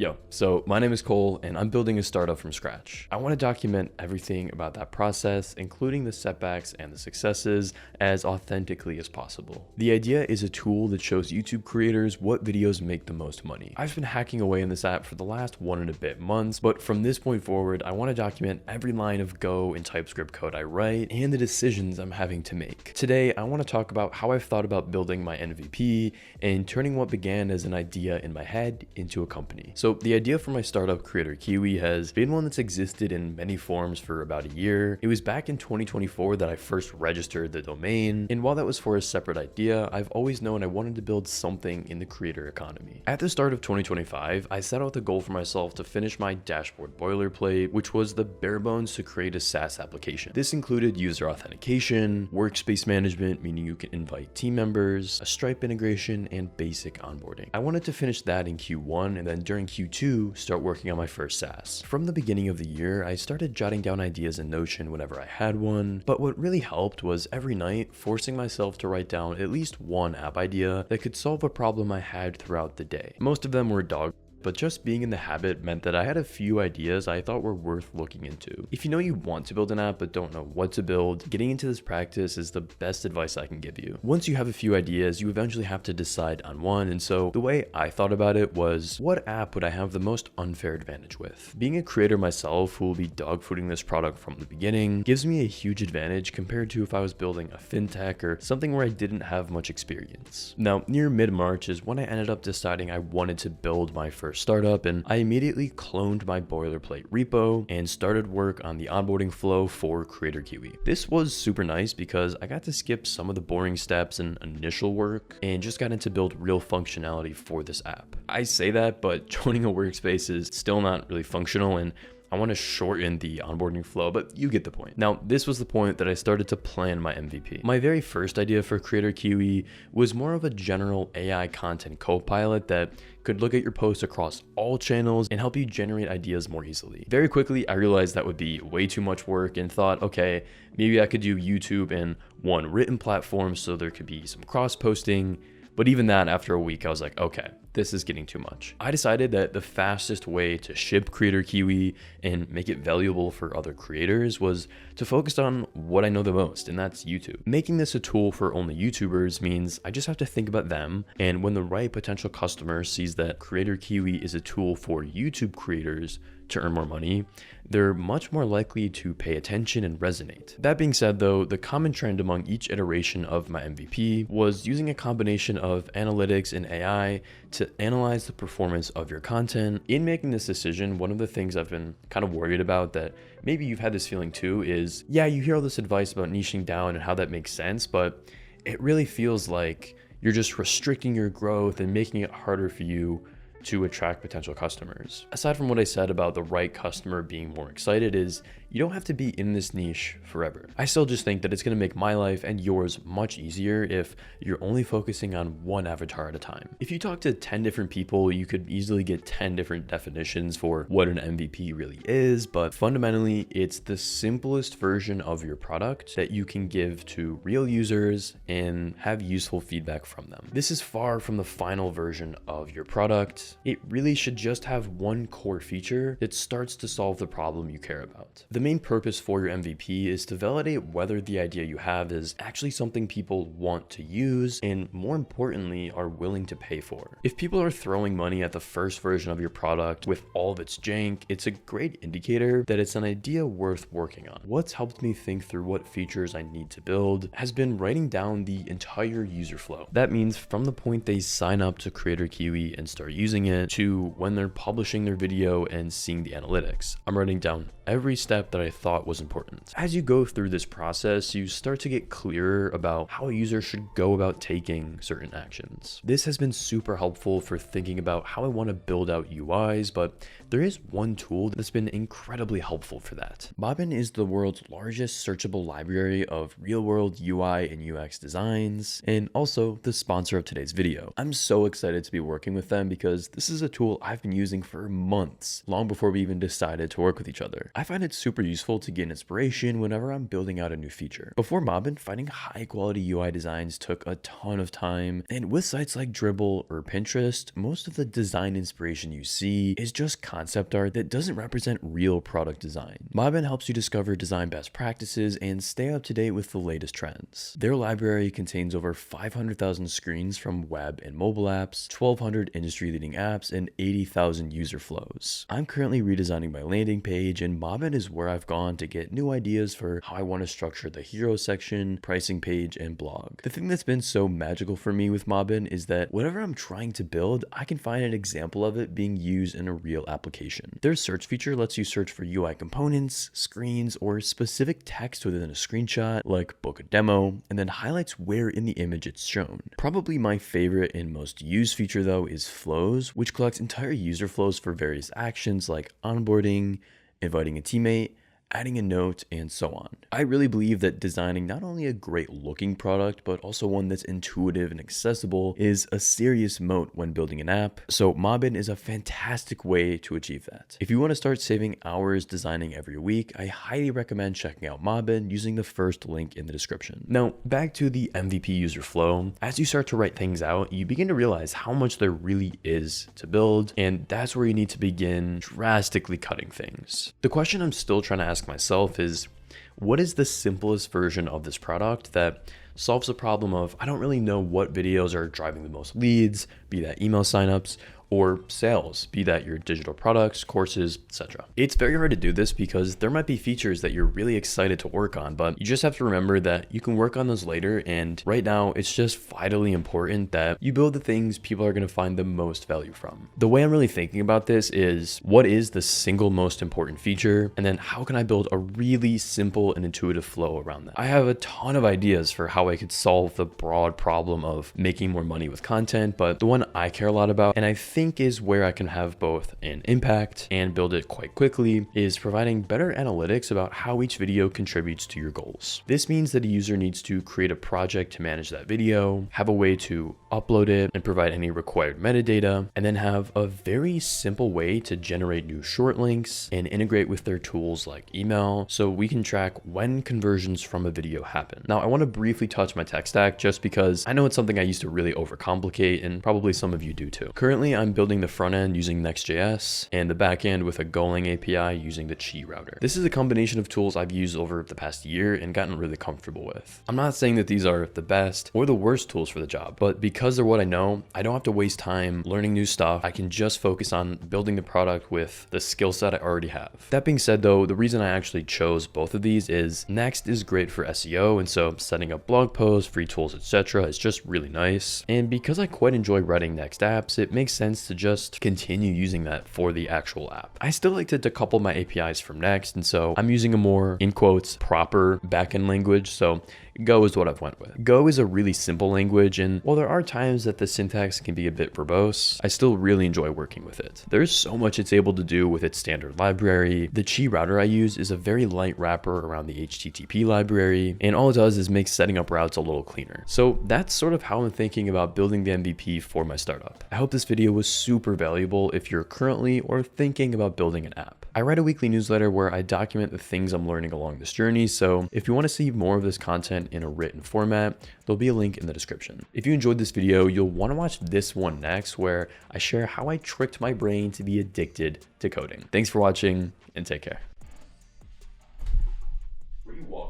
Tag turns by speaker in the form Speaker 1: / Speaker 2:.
Speaker 1: Yo, so my name is Cole and I'm building a startup from scratch. I want to document everything about that process, including the setbacks and the successes, as authentically as possible. The idea is a tool that shows YouTube creators what videos make the most money. I've been hacking away in this app for the last 1 and a bit months, but from this point forward, I want to document every line of Go and TypeScript code I write and the decisions I'm having to make. Today, I want to talk about how I've thought about building my MVP and turning what began as an idea in my head into a company. So the idea for my startup Creator Kiwi has been one that's existed in many forms for about a year. It was back in 2024 that I first registered the domain, and while that was for a separate idea, I've always known I wanted to build something in the creator economy. At the start of 2025, I set out the goal for myself to finish my dashboard boilerplate, which was the bare bones to create a SaaS application. This included user authentication, workspace management, meaning you can invite team members, a Stripe integration, and basic onboarding. I wanted to finish that in Q1, and then during Q2, start working on my first SaaS. From the beginning of the year, I started jotting down ideas in Notion whenever I had one, but what really helped was every night forcing myself to write down at least one app idea that could solve a problem I had throughout the day. Most of them were but just being in the habit meant that I had a few ideas I thought were worth looking into. If you know you want to build an app but don't know what to build, getting into this practice is the best advice I can give you. Once you have a few ideas, you eventually have to decide on one, and so the way I thought about it was, what app would I have the most unfair advantage with? Being a creator myself who will be dogfooding this product from the beginning gives me a huge advantage compared to if I was building a fintech or something where I didn't have much experience. Now, near mid-March is when I ended up deciding I wanted to build my first startup, and I immediately cloned my boilerplate repo and started work on the onboarding flow for Creator Kiwi. This was super nice because I got to skip some of the boring steps and initial work and just got into build real functionality for this app. I say that, but joining a workspace is still not really functional, and I want to shorten the onboarding flow, but you get the point. Now, this was the point that I started to plan my MVP. My very first idea for Creator Kiwi was more of a general AI content co-pilot that could look at your posts across all channels and help you generate ideas more easily. Very quickly, I realized that would be way too much work and thought, okay, maybe I could do YouTube and one written platform so there could be some cross-posting. But even that, after a week, I was like, okay, this is getting too much. I decided that the fastest way to ship Creator Kiwi and make it valuable for other creators was to focus on what I know the most, and that's YouTube. Making this a tool for only YouTubers means I just have to think about them, and when the right potential customer sees that Creator Kiwi is a tool for YouTube creators to earn more money, they're much more likely to pay attention and resonate. That being said though, the common trend among each iteration of my MVP was using a combination of analytics and AI to analyze the performance of your content. In making this decision, one of the things I've been kind of worried about, that maybe you've had this feeling too, is yeah, you hear all this advice about niching down and how that makes sense, but it really feels like you're just restricting your growth and making it harder for you to attract potential customers. Aside from what I said about the right customer being more excited, is you don't have to be in this niche forever. I still just think that it's going to make my life and yours much easier if you're only focusing on one avatar at a time. If you talk to 10 different people, you could easily get 10 different definitions for what an MVP really is, but fundamentally, it's the simplest version of your product that you can give to real users and have useful feedback from them. This is far from the final version of your product. It really should just have one core feature that starts to solve the problem you care about. The main purpose for your MVP is to validate whether the idea you have is actually something people want to use and, more importantly, are willing to pay for. If people are throwing money at the first version of your product with all of its jank, it's a great indicator that it's an idea worth working on. What's helped me think through what features I need to build has been writing down the entire user flow. That means from the point they sign up to Creator Kiwi and start using it to when they're publishing their video and seeing the analytics. I'm writing down every step that I thought was important. As you go through this process, you start to get clearer about how a user should go about taking certain actions. This has been super helpful for thinking about how I want to build out UIs, but there is one tool that's been incredibly helpful for that. Bobbin is the world's largest searchable library of real-world UI and UX designs, and also the sponsor of today's video. I'm so excited to be working with them because this is a tool I've been using for months, long before we even decided to work with each other. I find it super super useful to get inspiration whenever I'm building out a new feature. Before Mobbin, finding high quality UI designs took a ton of time, and with sites like Dribbble or Pinterest, most of the design inspiration you see is just concept art that doesn't represent real product design. Mobbin helps you discover design best practices and stay up to date with the latest trends. Their library contains over 500,000 screens from web and mobile apps, 1,200 industry-leading apps, and 80,000 user flows. I'm currently redesigning my landing page, and Mobbin is where I've gone to get new ideas for how I want to structure the hero section, pricing page, and blog. The thing that's been so magical for me with Mobbin is that whatever I'm trying to build, I can find an example of it being used in a real application. Their search feature lets you search for UI components, screens, or specific text within a screenshot, like book a demo, and then highlights where in the image it's shown. Probably my favorite and most used feature though is flows, which collects entire user flows for various actions like onboarding, inviting a teammate, adding a note, and so on. I really believe that designing not only a great looking product, but also one that's intuitive and accessible is a serious moat when building an app. So Mobbin is a fantastic way to achieve that. If you want to start saving hours designing every week, I highly recommend checking out Mobbin using the first link in the description. Now, back to the MVP user flow. As you start to write things out, you begin to realize how much there really is to build, and that's where you need to begin drastically cutting things. The question I'm still trying to ask myself is, what is the simplest version of this product that solves the problem of I don't really know what videos are driving the most leads, be that email signups, or sales, be that your digital products, courses, etc. It's very hard to do this because there might be features that you're really excited to work on, but you just have to remember that you can work on those later, and right now it's just vitally important that you build the things people are going to find the most value from. The way I'm really thinking about this is, what is the single most important feature, and then how can I build a really simple and intuitive flow around that? I have a ton of ideas for how I could solve the broad problem of making more money with content, but the one I care a lot about, and I think is where I can have both an impact and build it quite quickly, is providing better analytics about how each video contributes to your goals. This means that a user needs to create a project to manage that video, have a way to upload it and provide any required metadata, and then have a very simple way to generate new short links and integrate with their tools like email, so we can track when conversions from a video happen. Now, I want to briefly touch my tech stack just because I know it's something I used to really overcomplicate, and probably some of you do too. Currently, I'm building the front end using Next.js and the back end with a Golang API using the Qi router. This is a combination of tools I've used over the past year and gotten really comfortable with. I'm not saying that these are the best or the worst tools for the job, but because they're what I know, I don't have to waste time learning new stuff. I can just focus on building the product with the skill set I already have. That being said though, the reason I actually chose both of these is Next is great for SEO, and so setting up blog posts, free tools, etc. is just really nice. And because I quite enjoy writing Next apps, it makes sense to just continue using that for the actual app. I still like to decouple my APIs from Next, and so I'm using a more, in quotes, proper backend language. So Go is what I've went with. Go is a really simple language, and while there are times that the syntax can be a bit verbose, I still really enjoy working with it. There's so much it's able to do with its standard library. The Qi router I use is a very light wrapper around the HTTP library, and all it does is make setting up routes a little cleaner. So that's sort of how I'm thinking about building the MVP for my startup. I hope this video was super valuable if you're currently or thinking about building an app. I write a weekly newsletter where I document the things I'm learning along this journey, so if you want to see more of this content in a written format, there'll be a link in the description. If you enjoyed this video, you'll want to watch this one next, where I share how I tricked my brain to be addicted to coding. Thanks for watching, and take care. Where you walk?